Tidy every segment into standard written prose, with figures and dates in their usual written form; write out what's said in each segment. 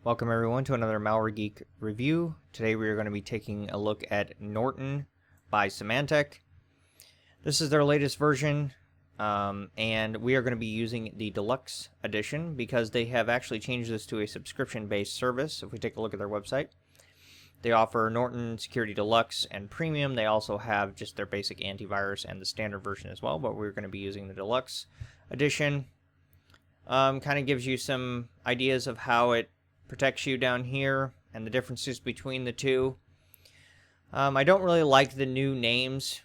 Welcome everyone to another Malware Geek review. Today we are going to be taking a look at Norton by Symantec. This is their latest version, and we are going to be using the Deluxe edition because they have actually changed this to a subscription-based service. If we take a look at their website, they offer Norton Security Deluxe and Premium. They also have just their basic antivirus and the standard version as well, but we're going to be using the Deluxe edition. Kind of gives you some ideas of how it protects you down here and the differences between the two. I don't really like the new names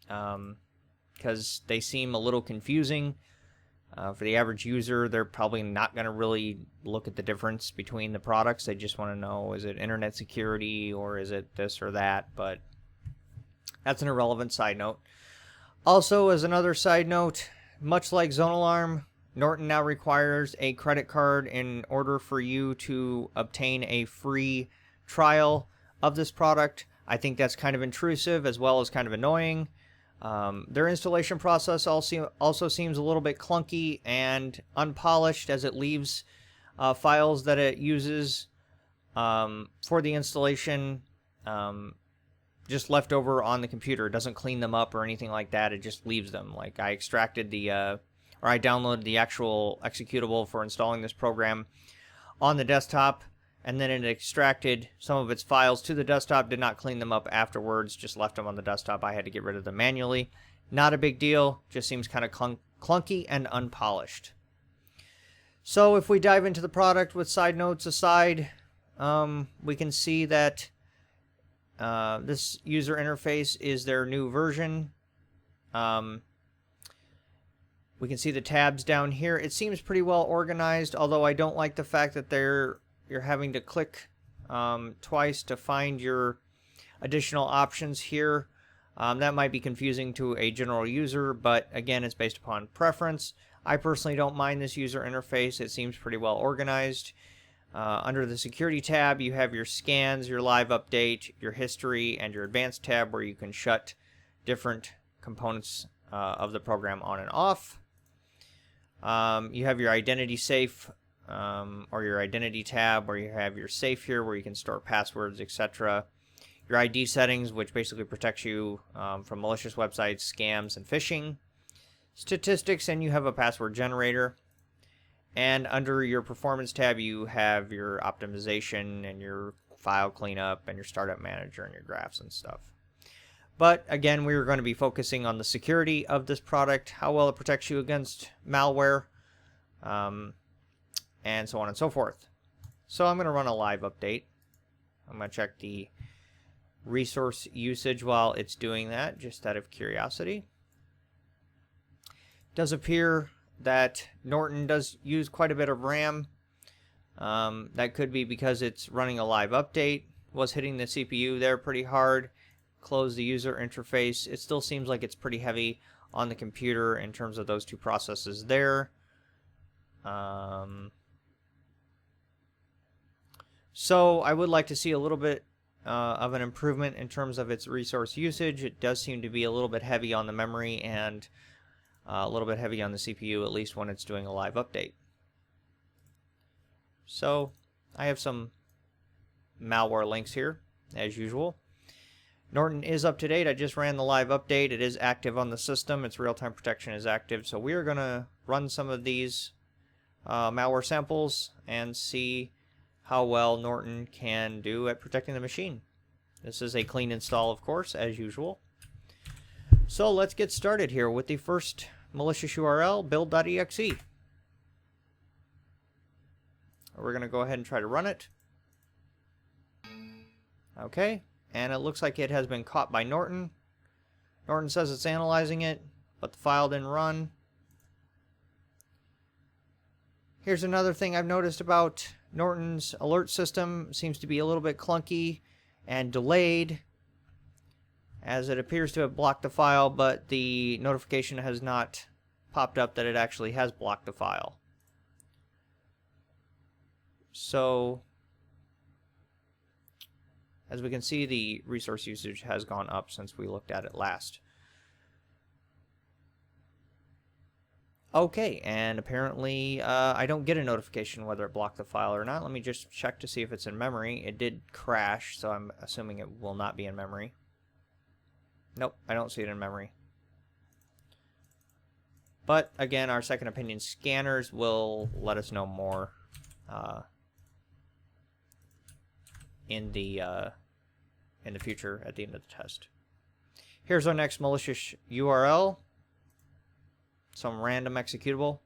because they seem a little confusing. For the average user, they're probably not going to really look at the difference between the products. They just want to know, is it internet security or is it this or that? But that's an irrelevant side note. Also, as another side note, much like Zone Alarm, Norton now requires a credit card in order for you to obtain a free trial of this product. I think that's kind of intrusive as well as kind of annoying. Their installation process also seems a little bit clunky and unpolished, as it leaves files that it uses for the installation just left over on the computer. It doesn't clean them up or anything like that. It just leaves them. Like, I extracted I downloaded the actual executable for installing this program on the desktop, and then it extracted some of its files to the desktop, did not clean them up afterwards, just left them on the desktop. I had to get rid of them manually. Not a big deal, just seems kind of clunky and unpolished. So if we dive into the product with side notes aside, we can see that this user interface is their new version. We can see the tabs down here. It seems pretty well organized, although I don't like the fact that you're having to click twice to find your additional options here. That might be confusing to a general user, but again, it's based upon preference. I personally don't mind this user interface. It seems pretty well organized. Under the security tab, you have your scans, your live update, your history, and your advanced tab where you can shut different components of the program on and off. You have your identity safe or your identity tab where you have your safe here where you can store passwords, etc. Your ID settings, which basically protects you from malicious websites, scams, and phishing. Statistics, and you have a password generator. And under your performance tab, you have your optimization and your file cleanup and your startup manager and your graphs and stuff. But again, we are going to be focusing on the security of this product, how well it protects you against malware, and so on and so forth. So I'm going to run a live update. I'm going to check the resource usage while it's doing that, just out of curiosity. It does appear that Norton does use quite a bit of RAM. That could be because it's running a live update, was hitting the CPU there pretty hard. Close the user interface. It still seems like it's pretty heavy on the computer in terms of those two processes there. So I would like to see a little bit of an improvement in terms of its resource usage. It does seem to be a little bit heavy on the memory and a little bit heavy on the CPU, at least when it's doing a live update. So I have some malware links here, as usual. Norton is up to date. I just ran the live update. It is active on the system. Its real-time protection is active. So we are going to run some of these malware samples and see how well Norton can do at protecting the machine. This is a clean install, of course, as usual. So let's get started here with the first malicious URL, build.exe. We're going to go ahead and try to run it. Okay. And it looks like it has been caught by Norton. Norton says it's analyzing it, but the file didn't run. Here's another thing I've noticed about Norton's alert system. It seems to be a little bit clunky and delayed, as it appears to have blocked the file, but the notification has not popped up that it actually has blocked the file. So as we can see, the resource usage has gone up since we looked at it last. Okay, and apparently I don't get a notification whether it blocked the file or not. Let me just check to see if it's in memory. It did crash, so I'm assuming it will not be in memory. Nope, I don't see it in memory. But again, our second opinion scanners will let us know more in the future at the end of the test. Here's our next malicious URL. Some random executable.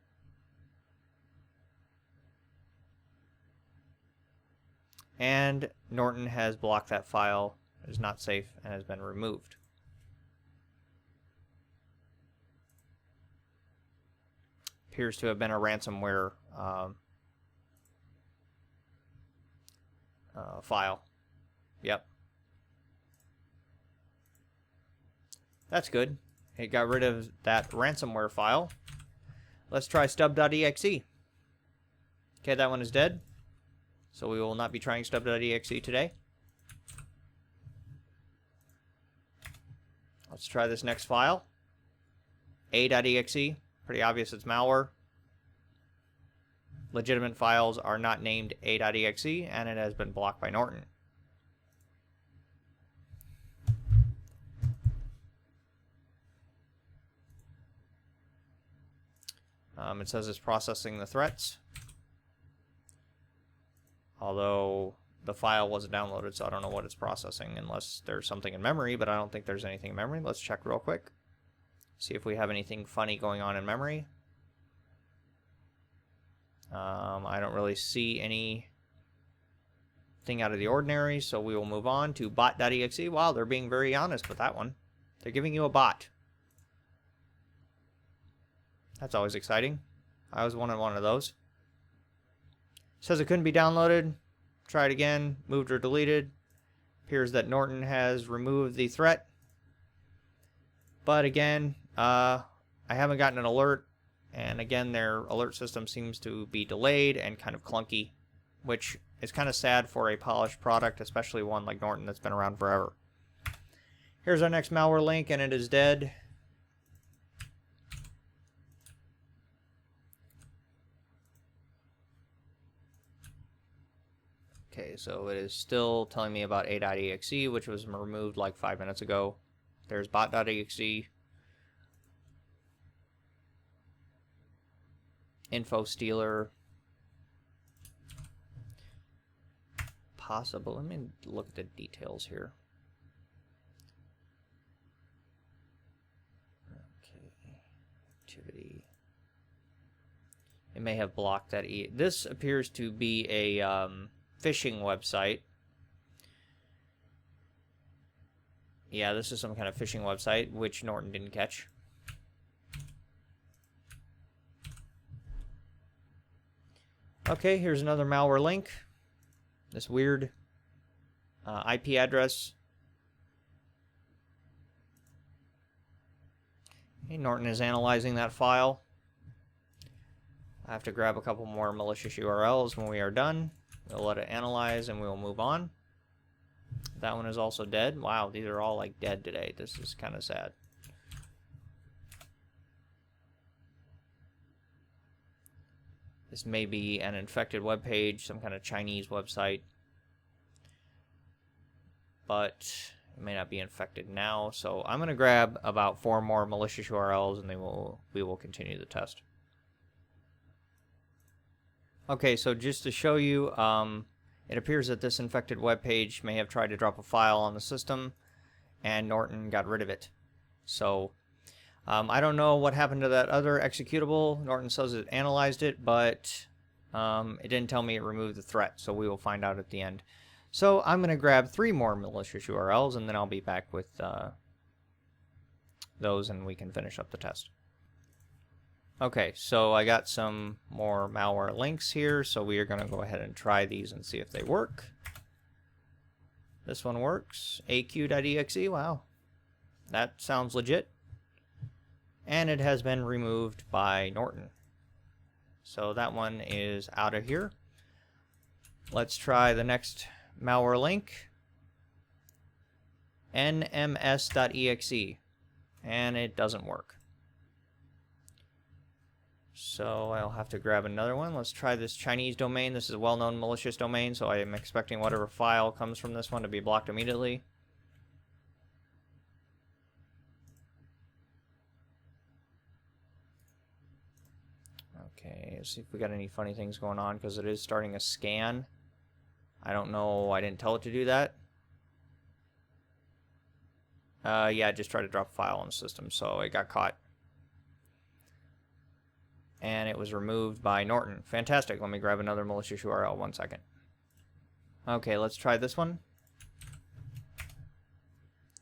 And Norton has blocked that file. It is not safe and has been removed. Appears to have been a ransomware file. Yep. That's good. It got rid of that ransomware file. Let's try stub.exe. Okay, that one is dead. So we will not be trying stub.exe today. Let's try this next file. a.exe. Pretty obvious it's malware. Legitimate files are not named a.exe, and it has been blocked by Norton. It says it's processing the threats. Although the file wasn't downloaded, so I don't know what it's processing unless there's something in memory, but I don't think there's anything in memory. Let's check real quick. See if we have anything funny going on in memory. I don't really see anything out of the ordinary, so we will move on to bot.exe. Wow, they're being very honest with that one. They're giving you a bot. That's always exciting. I always wanted one of those. Says it couldn't be downloaded. Try it again. Moved or deleted. Appears that Norton has removed the threat. But again, I haven't gotten an alert. And again, their alert system seems to be delayed and kind of clunky, which is kind of sad for a polished product, especially one like Norton that's been around forever. Here's our next malware link, and it is dead. Okay, so it is still telling me about a.exe, which was removed like 5 minutes ago. There's bot.exe. Info stealer. Possible. Let me look at the details here. Okay. Activity. It may have blocked that. This appears to be a phishing website. Yeah, this is some kind of phishing website, which Norton didn't catch. Okay, here's another malware link. This weird IP address. Okay, Norton is analyzing that file. I have to grab a couple more malicious URLs when we are done. We'll let it analyze and we'll move on. That one is also dead. Wow, these are all like dead today. This is kind of sad. This may be an infected web page, some kind of Chinese website. But it may not be infected now. So I'm going to grab about 4 more malicious URLs and we will continue the test. Okay, so just to show you, it appears that this infected web page may have tried to drop a file on the system, and Norton got rid of it. So I don't know what happened to that other executable. Norton says it analyzed it, but it didn't tell me it removed the threat, so we will find out at the end. So I'm going to grab 3 more malicious URLs, and then I'll be back with those, and we can finish up the test. Okay, so I got some more malware links here, so we are going to go ahead and try these and see if they work. This one works. aq.exe, wow. That sounds legit. And it has been removed by Norton. So that one is out of here. Let's try the next malware link. nms.exe. And it doesn't work. So I'll have to grab another one. Let's try this Chinese domain. This is a well-known malicious domain, so I am expecting whatever file comes from this one to be blocked immediately. Okay, let's see if we got any funny things going on, because it is starting a scan. I don't know, I didn't tell it to do that. Yeah, I just tried to drop a file on the system, so it got caught. And it was removed by Norton. Fantastic. Let me grab another malicious URL. 1 second. Okay, let's try this one.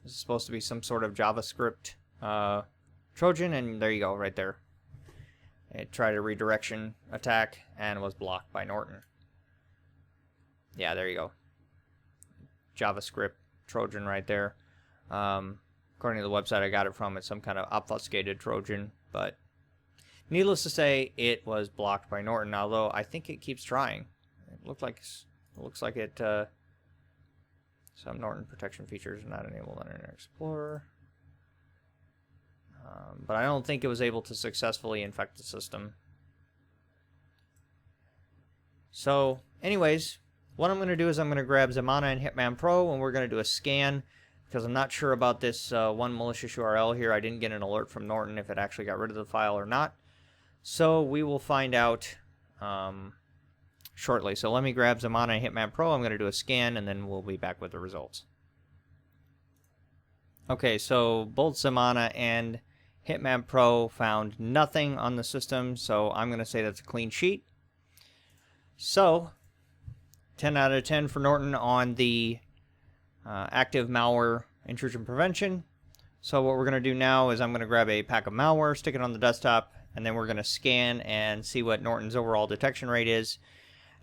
This is supposed to be some sort of JavaScript Trojan, and there you go, right there. It tried a redirection attack and was blocked by Norton. Yeah, there you go. JavaScript Trojan right there. According to the website I got it from, it's some kind of obfuscated Trojan, but needless to say, it was blocked by Norton, although I think it keeps trying. It looks like it, some Norton protection features are not enabled on Internet Explorer. But I don't think it was able to successfully infect the system. So, anyways, what I'm going to do is I'm going to grab Zamana and Hitman Pro, and we're going to do a scan, because I'm not sure about this one malicious URL here. I didn't get an alert from Norton if it actually got rid of the file or not. So we will find out shortly. So let me grab Zamana and Hitman Pro. I'm going to do a scan, and then we'll be back with the results. Okay, so both Zamana and Hitman Pro found nothing on the system, so I'm going to say that's a clean sheet. So, 10 out of 10 for Norton on the active malware intrusion prevention. So what we're going to do now is I'm going to grab a pack of malware, stick it on the desktop, and then we're going to scan and see what Norton's overall detection rate is.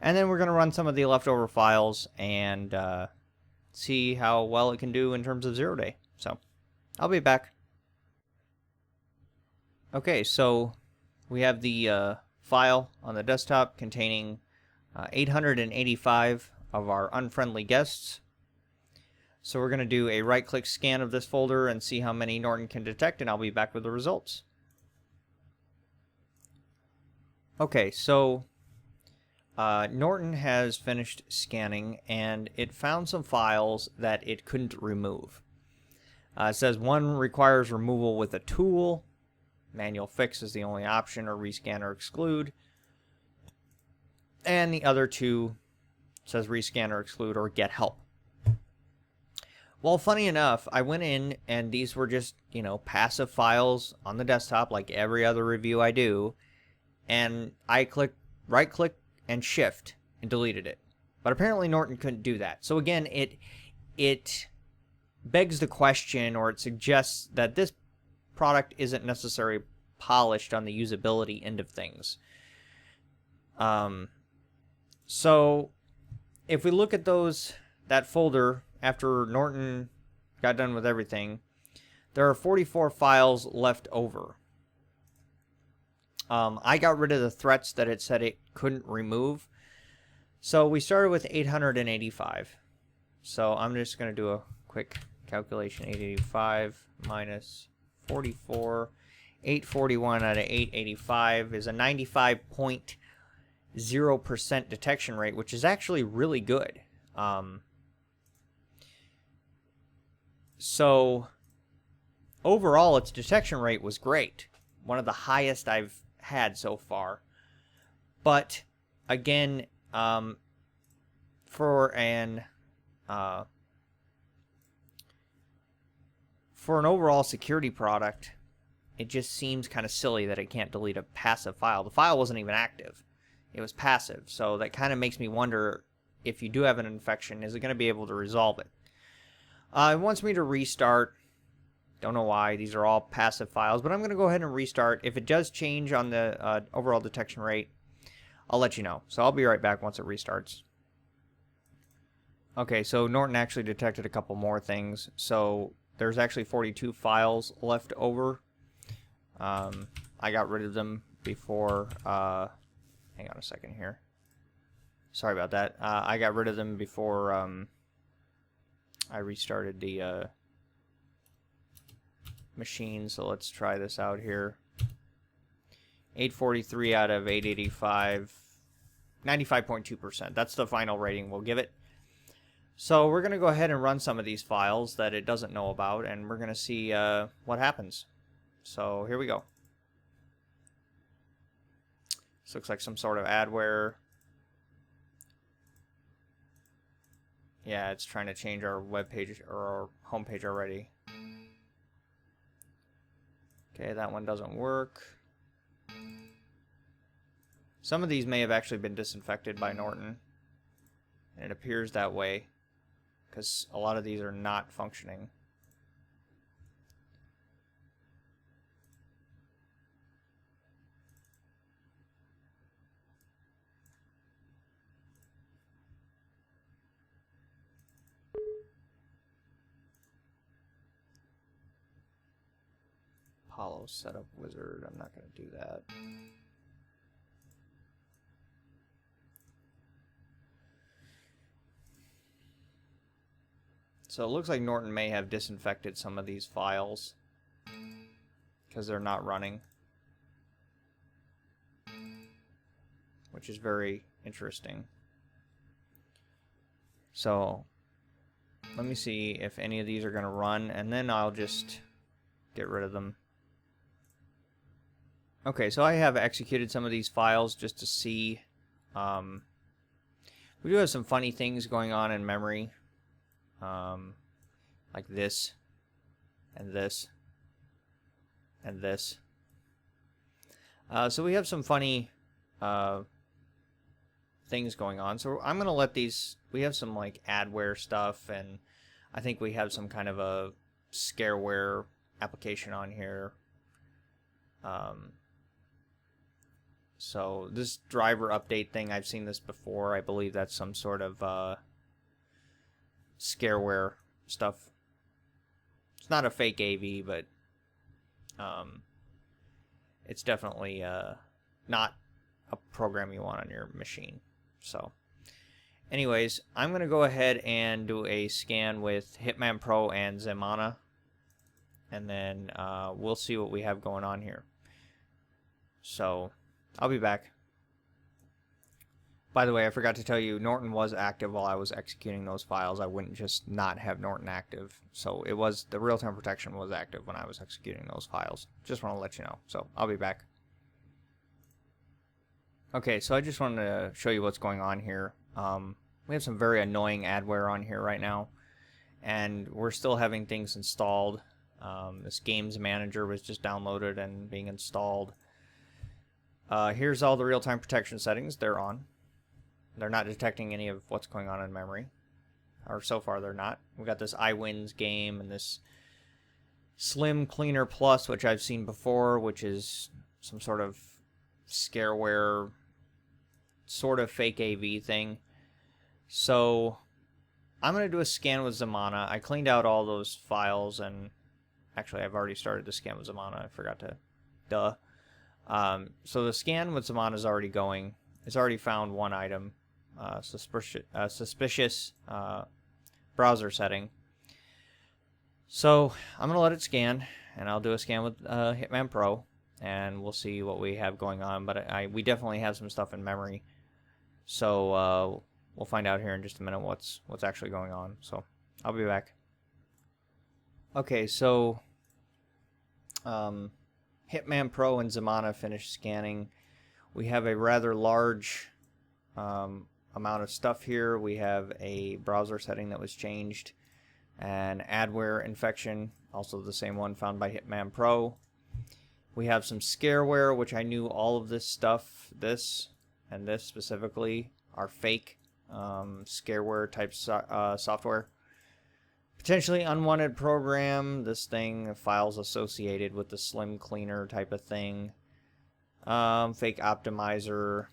And then we're going to run some of the leftover files and see how well it can do in terms of 0-day. So, I'll be back. Okay, so we have the file on the desktop containing 885 of our unfriendly guests. So we're going to do a right-click scan of this folder and see how many Norton can detect, and I'll be back with the results. Okay, so Norton has finished scanning, and it found some files that it couldn't remove. It says one requires removal with a tool. Manual fix is the only option, or rescan or exclude. And the other two says rescan or exclude or get help. Well, funny enough, I went in and these were just, passive files on the desktop like every other review I do. And I right-click and shift and deleted it. But apparently Norton couldn't do that. So again, it begs the question, or it suggests that this product isn't necessarily polished on the usability end of things. So if we look at that folder after Norton got done with everything, there are 44 files left over. I got rid of the threats that it said it couldn't remove. So we started with 885. So I'm just going to do a quick calculation. 885 minus 44. 841 out of 885 is a 95.0% detection rate, which is actually really good. So overall, its detection rate was great. One of the highest I've had so far. But again, for an overall security product, it just seems kind of silly that it can't delete a passive file. The file wasn't even active. It was passive. So that kind of makes me wonder, if you do have an infection, is it going to be able to resolve it? It wants me to restart. Don't know why. These are all passive files, but I'm going to go ahead and restart. If it does change on the overall detection rate, I'll let you know. So I'll be right back once it restarts. Okay, so Norton actually detected a couple more things. So there's actually 42 files left over. I got rid of them before, hang on a second here. Sorry about that. I got rid of them before I restarted the machine, so let's try this out here. 843 out of 885. 95.2%. That's the final rating we'll give it. So we're going to go ahead and run some of these files that it doesn't know about, and we're going to see what happens. So here we go. This looks like some sort of adware. Yeah, it's trying to change our web page or our home page already. Okay, that one doesn't work. Some of these may have actually been disinfected by Norton, and it appears that way because a lot of these are not functioning. Apollo setup wizard, I'm not going to do that. So it looks like Norton may have disinfected some of these files because they're not running, which is very interesting. So let me see if any of these are going to run, and then I'll just get rid of them. Okay, so I have executed some of these files just to see. We do have some funny things going on in memory. Like this, and this, and this. So we have some funny things going on. So I'm gonna let these. We have some like adware stuff, and I think we have some kind of a scareware application on here. So this driver update thing, I've seen this before. I believe that's some sort of scareware stuff. It's not a fake AV, but it's definitely not a program you want on your machine. So anyways, I'm going to go ahead and do a scan with Hitman Pro and Zemana, and then we'll see what we have going on here. So I'll be back. By the way, I forgot to tell you, Norton was active while I was executing those files. I wouldn't just not have Norton active. So it was, the real-time protection was active when I was executing those files. Just want to let you know. So I'll be back. Okay, so I just wanted to show you what's going on here. We have some very annoying adware on here right now, and we're still having things installed. This games manager was just downloaded and being installed. Here's all the real-time protection settings. They're on. They're not detecting any of what's going on in memory. Or so far they're not. We've got this iWins game and this Slim Cleaner Plus, which I've seen before, which is some sort of scareware, sort of fake AV thing. So I'm going to do a scan with Zemana. I cleaned out all those files, and actually I've already started the scan with Zemana. I forgot to. Duh. So the scan with Zemana is already going. It's already found one item, suspicious browser setting. So I'm going to let it scan, and I'll do a scan with Hitman Pro, and we'll see what we have going on. But we definitely have some stuff in memory. So we'll find out here in just a minute what's actually going on. So I'll be back. Okay, so Hitman Pro and Zemana finished scanning. We have a rather large amount of stuff here. We have a browser setting that was changed, an adware infection, also the same one found by Hitman Pro. We have some scareware, which I knew all of this stuff, this and this specifically, are fake scareware type software. Potentially unwanted program, this thing, files associated with the Slim Cleaner type of thing. Fake optimizer.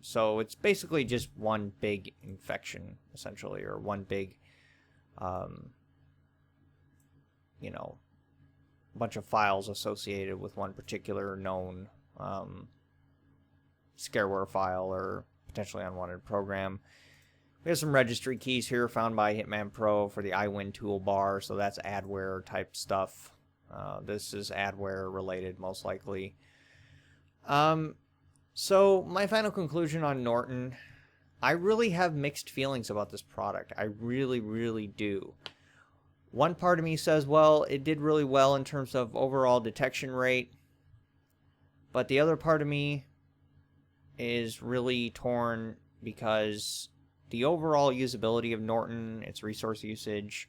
So it's basically just one big infection, essentially, or one big, you know, bunch of files associated with one particular known scareware file or potentially unwanted program. We have some registry keys here found by Hitman Pro for the iWin toolbar, so that's adware type stuff. This is adware related, most likely. So my final conclusion on Norton, I really have mixed feelings about this product. I really, really do. One part of me says, well, it did really well in terms of overall detection rate. But the other part of me is really torn because the overall usability of Norton, its resource usage,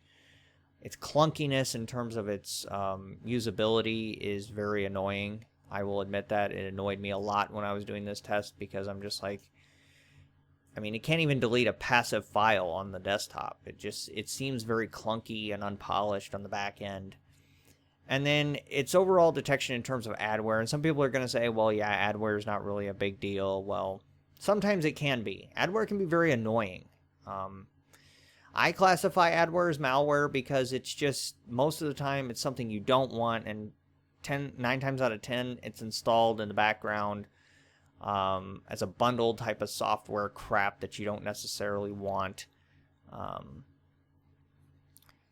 its clunkiness in terms of its usability is very annoying. I will admit that it annoyed me a lot when I was doing this test because I'm just like, I mean, it can't even delete a passive file on the desktop. It seems very clunky and unpolished on the back end. And then its overall detection in terms of adware. And some people are going to say, well, yeah, adware is not really a big deal. Well, sometimes it can be. Adware can be very annoying. I classify adware as malware because it's just, most of the time, it's something you don't want. And 9 times out of 10, it's installed in the background as a bundled type of software crap that you don't necessarily want.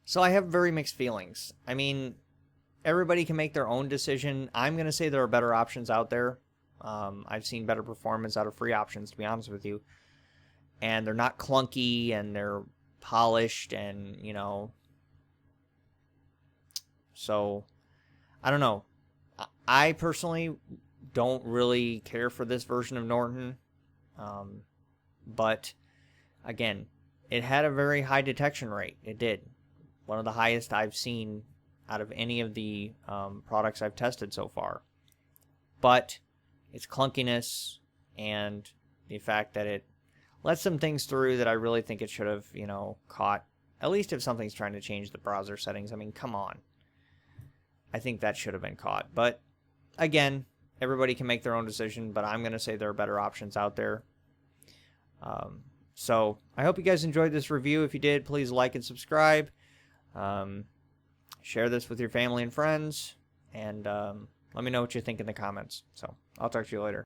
So I have very mixed feelings. I mean, everybody can make their own decision. I'm going to say there are better options out there. I've seen better performance out of free options, to be honest with you. And they're not clunky, and they're polished, and, you know. So, I don't know. I personally don't really care for this version of Norton. But, again, it had a very high detection rate. It did. One of the highest I've seen out of any of the products I've tested so far. But its clunkiness and the fact that it let some things through that I really think it should have, you know, caught. At least if something's trying to change the browser settings. I mean, come on. I think that should have been caught. But, again, everybody can make their own decision, but I'm going to say there are better options out there. So, I hope you guys enjoyed this review. If you did, please like and subscribe. Share this with your family and friends, and let me know what you think in the comments. So, I'll talk to you later.